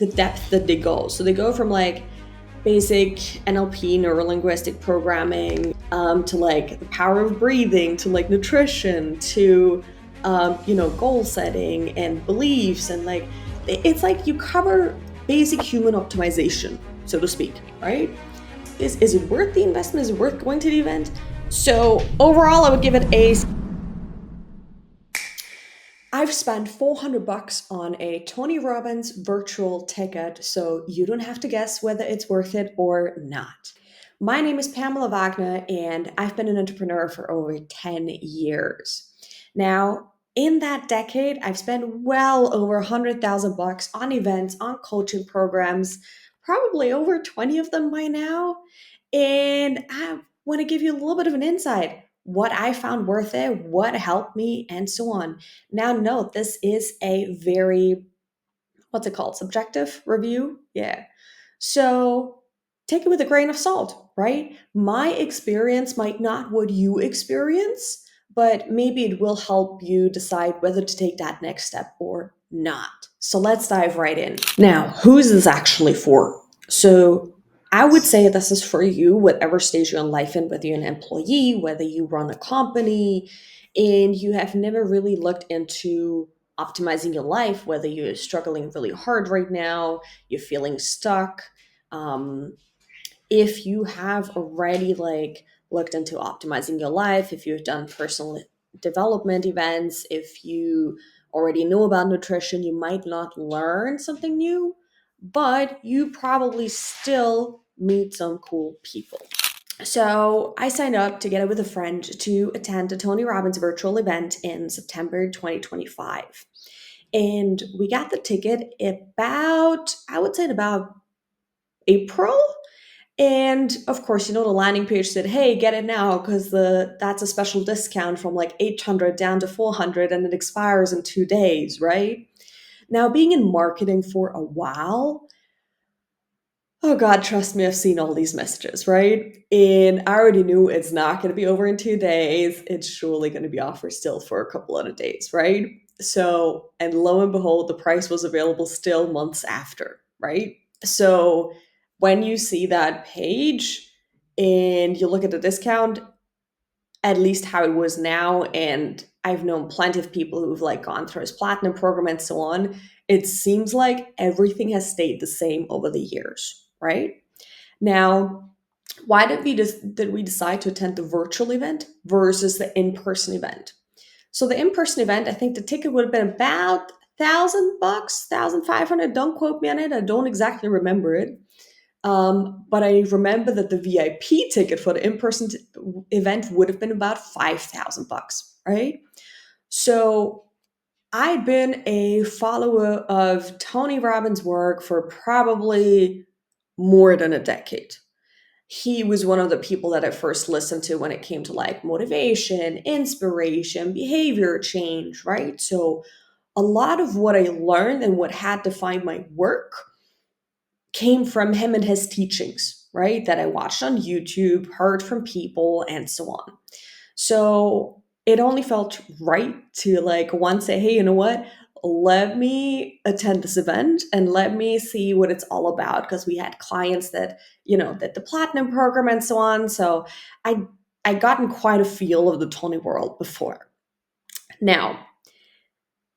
the depth that they go. So they go from like basic NLP, neuro linguistic programming, to like the power of breathing, to like nutrition, to goal setting and beliefs, and like it's like you cover basic human optimization, so to speak, right? Is it worth the investment? Is it worth going to the event? So overall, I would give it a. I've spent $400 on a Tony Robbins virtual ticket, so you don't have to guess whether it's worth it or not. My name is Pamela Wagner, and I've been an entrepreneur for over 10 years. Now, in that decade, I've spent well over $100,000 on events, on coaching programs, probably over 20 of them by now. And I want to give you a little bit of an insight what I found worth it, what helped me, and so on. Now, note this is a very, what's it called? Subjective review? Yeah. So take it with a grain of salt, right? My experience might not what you experience, but maybe it will help you decide whether to take that next step or not. So let's dive right in. Now, who is this actually for? So I would say this is for you, whatever stage you're in life in, whether you're an employee, whether you run a company, and you have never really looked into optimizing your life, whether you're struggling really hard right now, you're feeling stuck. Um, if you have already like looked into optimizing your life, if you've done personal development events, if you already know about nutrition, you might not learn something new, but you probably still meet some cool people. So I signed up together with a friend to attend a Tony Robbins virtual event in September 2025. And we got the ticket about, I would say, about April. And of course, the landing page said, "Hey, get it now because the that's a special discount from like 800 down to 400, and it expires in 2 days." Right now, being in marketing for a while, oh God, trust me, I've seen all these messages, right? And I already knew it's not going to be over in 2 days. It's surely going to be offered still for a couple of days, right? So, and lo and behold, the price was available still months after, right? So, when you see that page and you look at the discount, at least how it was now, and I've known plenty of people who've like gone through his platinum program and so on, it seems like everything has stayed the same over the years, right? Now, why did we decide to attend the virtual event versus the in-person event? So the in-person event, I think the ticket would have been about $1,000, 1,500. Don't quote me on it. I don't exactly remember it. But I remember that the VIP ticket for the in-person event would have been about $5,000, right? So I'd been a follower of Tony Robbins' work for probably more than a decade. He was one of the people that I first listened to when it came to like motivation, inspiration, behavior change, right? So a lot of what I learned and what had defined my work came from him and his teachings, right? That I watched on YouTube, heard from people, and so on. So it only felt right to like one say, hey, you know what? Let me attend this event and let me see what it's all about. Because we had clients that, that the platinum program and so on. So I gotten quite a feel of the Tony world before. Now,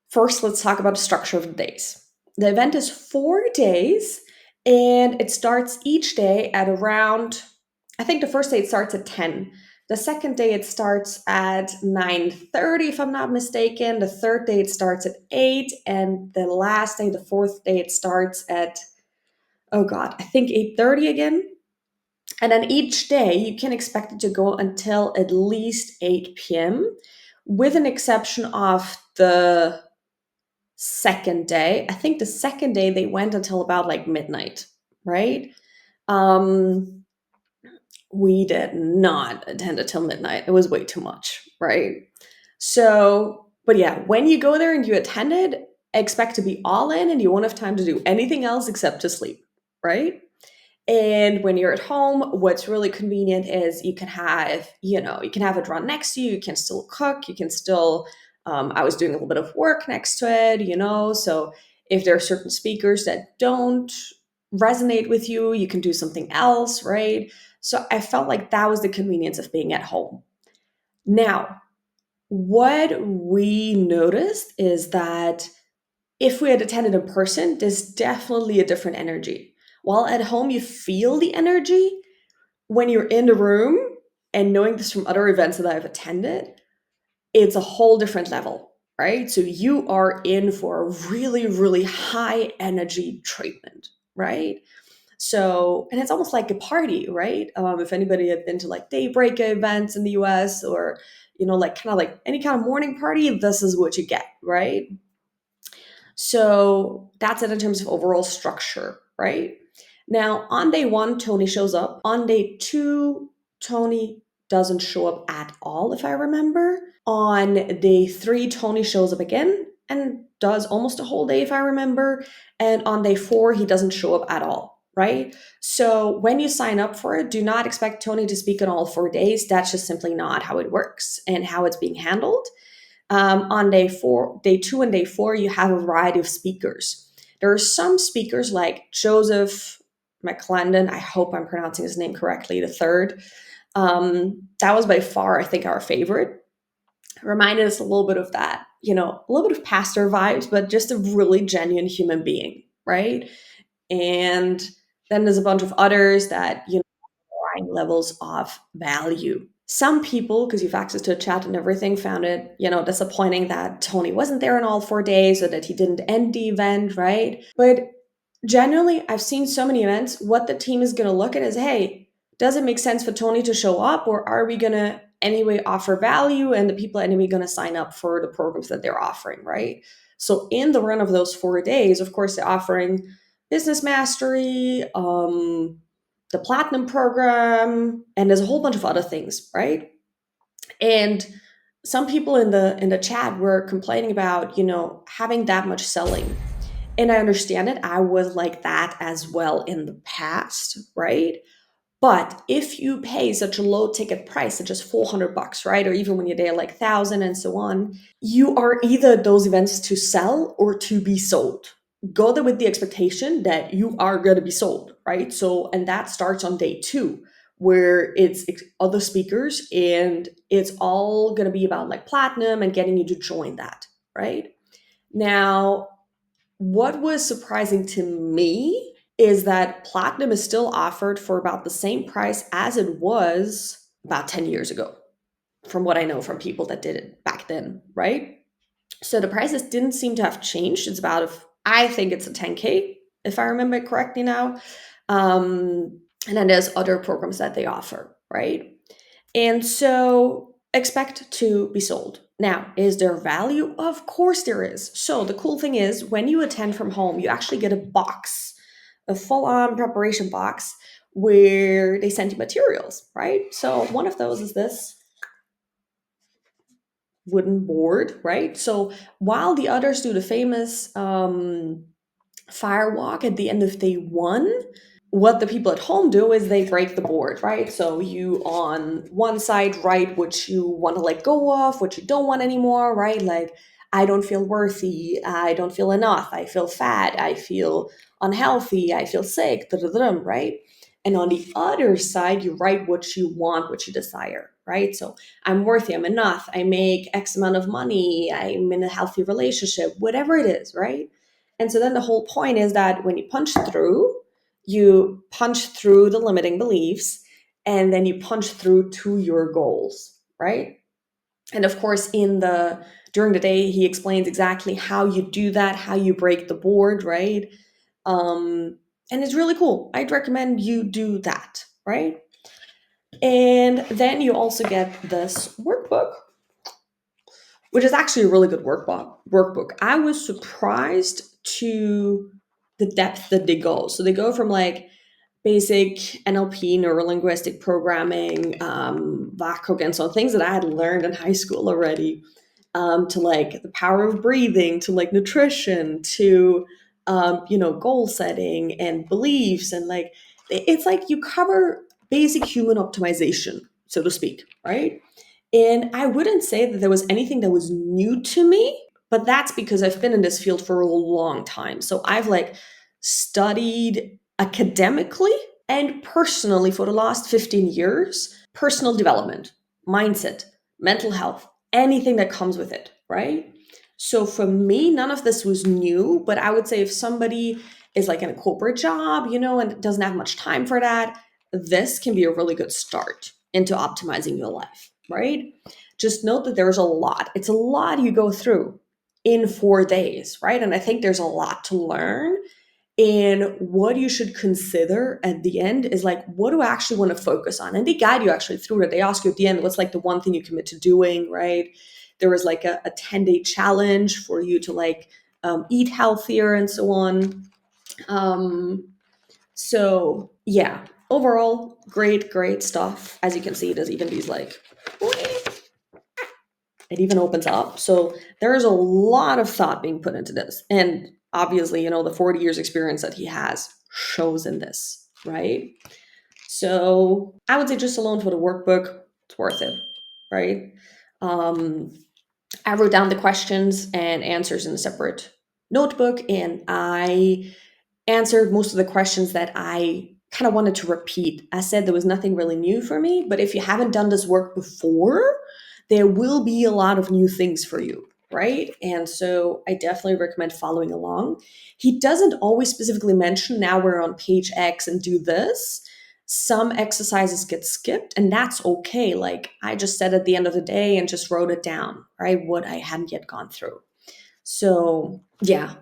first, let's talk about the structure of the days. The event is 4 days and it starts each day at around, I think the first day it starts at 10. The second day it starts at 9:30, if I'm not mistaken. The third day it starts at 8. And the last day, the fourth day, it starts at, oh God, I think 8:30 again. And then each day you can expect it to go until at least 8 p.m., with an exception of the second day. I think the second day they went until about like midnight, right? Um, we did not attend until midnight. It was way too much, right? So, but yeah, when you go there and you attend it, expect to be all in and you won't have time to do anything else except to sleep, right? And when you're at home, what's really convenient is you can have, you can have it run next to you. You can still cook. You can still, I was doing a little bit of work next to it, so If there are certain speakers that don't resonate with you, you can do something else, right? So I felt like that was the convenience of being at home. Now, what we noticed is that if we had attended in person, there's definitely a different energy. While at home, you feel the energy, when you're in the room, and knowing this from other events that I've attended, it's a whole different level, right? So you are in for a really, really high energy treatment, right? So, and it's almost like a party, right? If anybody had been to like daybreak events in the US, or, like kind of like any kind of morning party, this is what you get, right? So that's it in terms of overall structure, right? Now, on day one, Tony shows up. On day two, Tony doesn't show up at all, if I remember. On day three, Tony shows up again and does almost a whole day, if I remember. And on day four, he doesn't show up at all, right? So when you sign up for it, do not expect Tony to speak on all 4 days. That's just simply not how it works and how it's being handled. On day two and day four, you have a variety of speakers. There are some speakers like Joseph McClendon. I hope I'm pronouncing his name correctly, the third. That was by far, I think, our favorite. Reminded us a little bit of that, a little bit of pastor vibes, but just a really genuine human being, right? And then there's a bunch of others that, varying levels of value. Some people, because you've access to a chat and everything, found it, disappointing that Tony wasn't there in all 4 days or that he didn't end the event, right? But generally, I've seen so many events, what the team is going to look at is, hey, does it make sense for Tony to show up, or are we going to anyway offer value and the people anyway going to sign up for the programs that they're offering, right? So in the run of those 4 days, of course, they're offering business mastery, the platinum program, and there's a whole bunch of other things, right? And some people in the chat were complaining about, having that much selling. And I understand it. I was like that as well in the past, right? But if you pay such a low ticket price, such as $400, right? Or even when you're there like 1,000 and so on, you are either those events to sell or to be sold. Go there with the expectation that you are going to be sold, right? So, and that starts on day two, where it's other speakers and it's all going to be about like platinum and getting you to join that, right? Now, what was surprising to me is that platinum is still offered for about the same price as it was about 10 years ago, from what I know from people that did it back then, right? So the prices didn't seem to have changed. It's about, I think it's a 10K, if I remember it correctly now. And then there's other programs that they offer, right? And so expect to be sold. Now, is there value? Of course there is. So the cool thing is when you attend from home, you actually get a box, a full-on preparation box where they send you materials, right? So one of those is this wooden board, right? So while the others do the famous fire walk at the end of day one, what the people at home do is they break the board, right? So you on one side write what you want to let go of, what you don't want anymore, right? Like, I don't feel worthy, I don't feel enough, I feel fat, I feel unhealthy, I feel sick, right? And on the other side, you write what you want, what you desire, right? So I'm worthy, I'm enough, I make X amount of money, I'm in a healthy relationship, whatever it is, right? And so then the whole point is that when you punch through the limiting beliefs, and then you punch through to your goals, right? And of course, during the day, he explains exactly how you do that, how you break the board, right? And it's really cool. I'd recommend you do that, right? And then you also get this workbook, which is actually a really good workbook. I was surprised to the depth that they go. So they go from like basic NLP, neurolinguistic programming, VACOG, and so on, things that I had learned in high school already, to like the power of breathing, to like nutrition, to goal setting and beliefs, and like it's like you cover basic human optimization, so to speak, right? And I wouldn't say that there was anything that was new to me, But that's because I've been in this field for a long time. So I've like studied academically and personally for the last 15 years personal development, mindset, mental health, anything that comes with it, right? So for me, none of this was new, but I would say if somebody is like in a corporate job, and doesn't have much time for that, this can be a really good start into optimizing your life, right? Just note that there's a lot. It's a lot you go through in 4 days, right? And I think there's a lot to learn. And what you should consider at the end is like, what do I actually want to focus on? And they guide you actually through it. They ask you at the end, what's like the one thing you commit to doing, right? There was like a 10-day challenge for you to like eat healthier and so on. So yeah, overall, great stuff. As you can see, there's even these like, it even opens up. So there's a lot of thought being put into this. And obviously, the 40 years experience that he has shows in this, right? So I would say just alone for the workbook, it's worth it, right? Um, I wrote down the questions and answers in a separate notebook, and I answered most of the questions that I kind of wanted to repeat. I said there was nothing really new for me, but if you haven't done this work before, there will be a lot of new things for you, right? And so I definitely recommend following along. He doesn't always specifically mention now we're on page X and do this. Some exercises get skipped, and that's okay. Like I just said at the end of the day and just wrote it down, right? What I hadn't yet gone through. So yeah,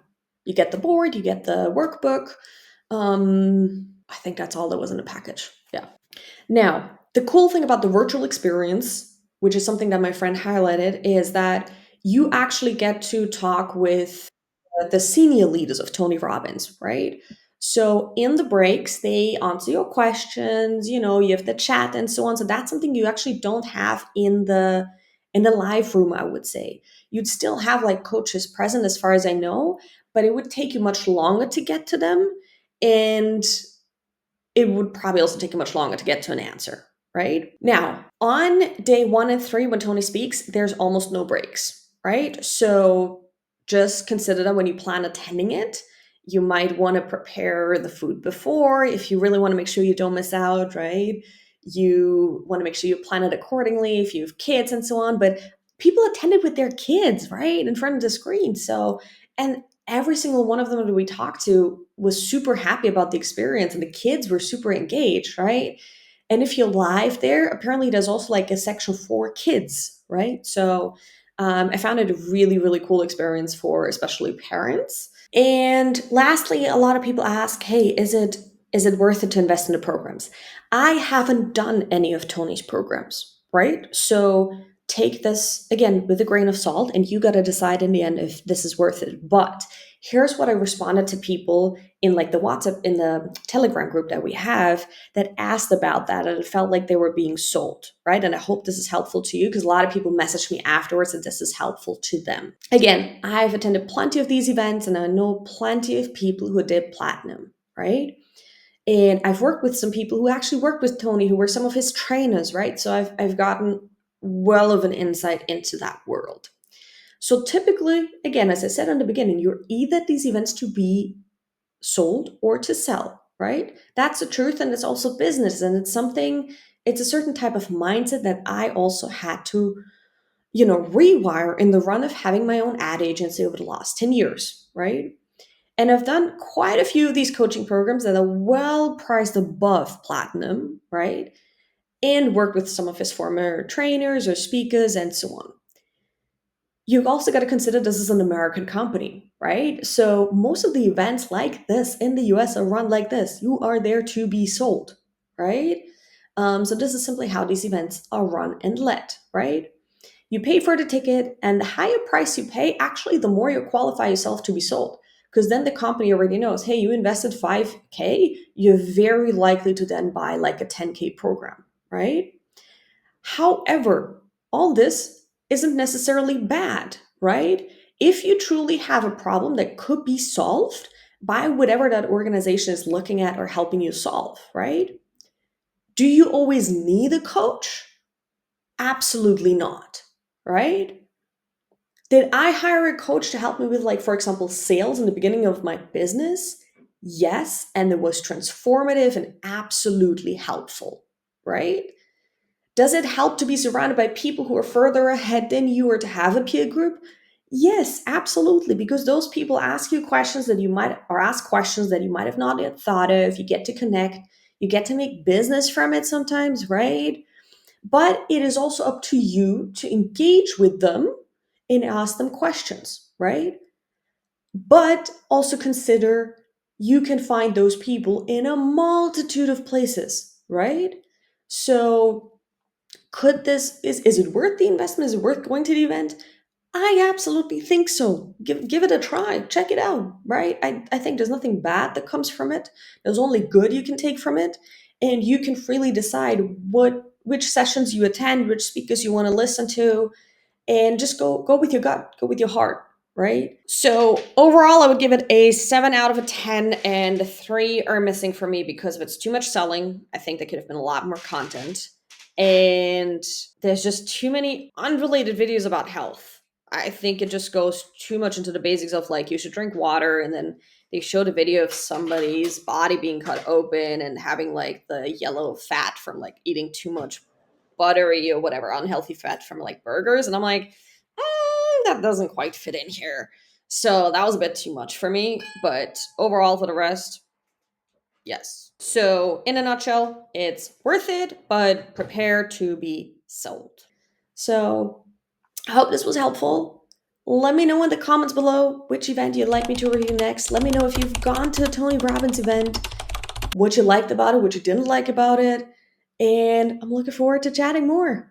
you get the board, you get the workbook. I think that's all that was in the package. Yeah. Now, the cool thing about the virtual experience, which is something that my friend highlighted, is that you actually get to talk with the senior leaders of Tony Robbins, right? So in the breaks, they answer your questions, you have the chat and so on. So that's something you actually don't have in the live room, I would say. You'd still have like coaches present as far as I know, but it would take you much longer to get to them. And it would probably also take you much longer to get to an answer, right? Now, on day 1 and 3, when Tony speaks, there's almost no breaks, right? So just consider that when you plan attending it, you might want to prepare the food before if you really want to make sure you don't miss out, right? You want to make sure you plan it accordingly if you have kids and so on. But people attended with their kids, right, in front of the screen. So, and every single one of them that we talked to was super happy about the experience, and the kids were super engaged, right? And if you're live there, apparently there's also like a section for kids, right? So I found it a really cool experience for especially parents. And lastly, a lot of people ask, hey, is it worth it to invest in the programs? I haven't done any of Tony's programs, right? So take this again with a grain of salt, and you got to decide in the end if this is worth it. But here's what I responded to people in like the WhatsApp, in the Telegram group that we have, that asked about that, and it felt like they were being sold, right? And I hope this is helpful to you, because a lot of people messaged me afterwards that this is helpful to them. Again, I've attended plenty of these events, and I know plenty of people who did platinum, right? And I've worked with some people who actually worked with Tony, who were some of his trainers, right? So I've gotten well of an insight into that world. So typically, again, as I said in the beginning, you're either at these events to be sold or to sell, right? That's the truth. And it's also business. And it's a certain type of mindset that I also had to, rewire in the run of having my own ad agency over the last 10 years, right? And I've done quite a few of these coaching programs that are well priced above platinum, right? And worked with some of his former trainers or speakers and so on. You've also got to consider this is an American company, right? So most of the events like this in the US are run like this. You are there to be sold, right? So this is simply how these events are run and led, right? You pay for the ticket, and the higher price you pay, actually, the more you qualify yourself to be sold. Because then the company already knows, hey, you invested 5K, you're very likely to then buy like a 10K program, right? However, all this isn't necessarily bad, right? If you truly have a problem that could be solved by whatever that organization is looking at or helping you solve, right? Do you always need a coach? Absolutely not, right? Did I hire a coach to help me with, like, for example, sales in the beginning of my business? Yes, and it was transformative and absolutely helpful, right? Does it help to be surrounded by people who are further ahead than you or to have a peer group? Yes, absolutely, because those people ask you questions that you might or ask questions that you might have not yet thought of. You get to connect, you get to make business from it sometimes, right? But it is also up to you to engage with them and ask them questions, right? But also consider you can find those people in a multitude of places, right? So could this is it worth the investment? Is it worth going to the event? I absolutely think so. Give it a try. Check it out, right? I think there's nothing bad that comes from it. There's only good you can take from it. And you can freely decide which sessions you attend, which speakers you want to listen to, and just go with your gut, go with your heart, right? So overall, I would give it a 7 out of a 10, and 3 are missing for me because of it's too much selling. I think there could have been a lot more content, and there's just too many unrelated videos about health. I think it just goes too much into the basics of, like, you should drink water, and then they showed a video of somebody's body being cut open and having, like, the yellow fat from, like, eating too much buttery or whatever unhealthy fat from, like, burgers, and I'm like, that doesn't quite fit in here. So that was a bit too much for me, but overall, for the rest, yes. So in a nutshell, it's worth it, but prepare to be sold. So I hope this was helpful. Let me know in the comments below which event you'd like me to review next. Let me know if you've gone to a Tony Robbins event, what you liked about it, what you didn't like about it, and I'm looking forward to chatting more.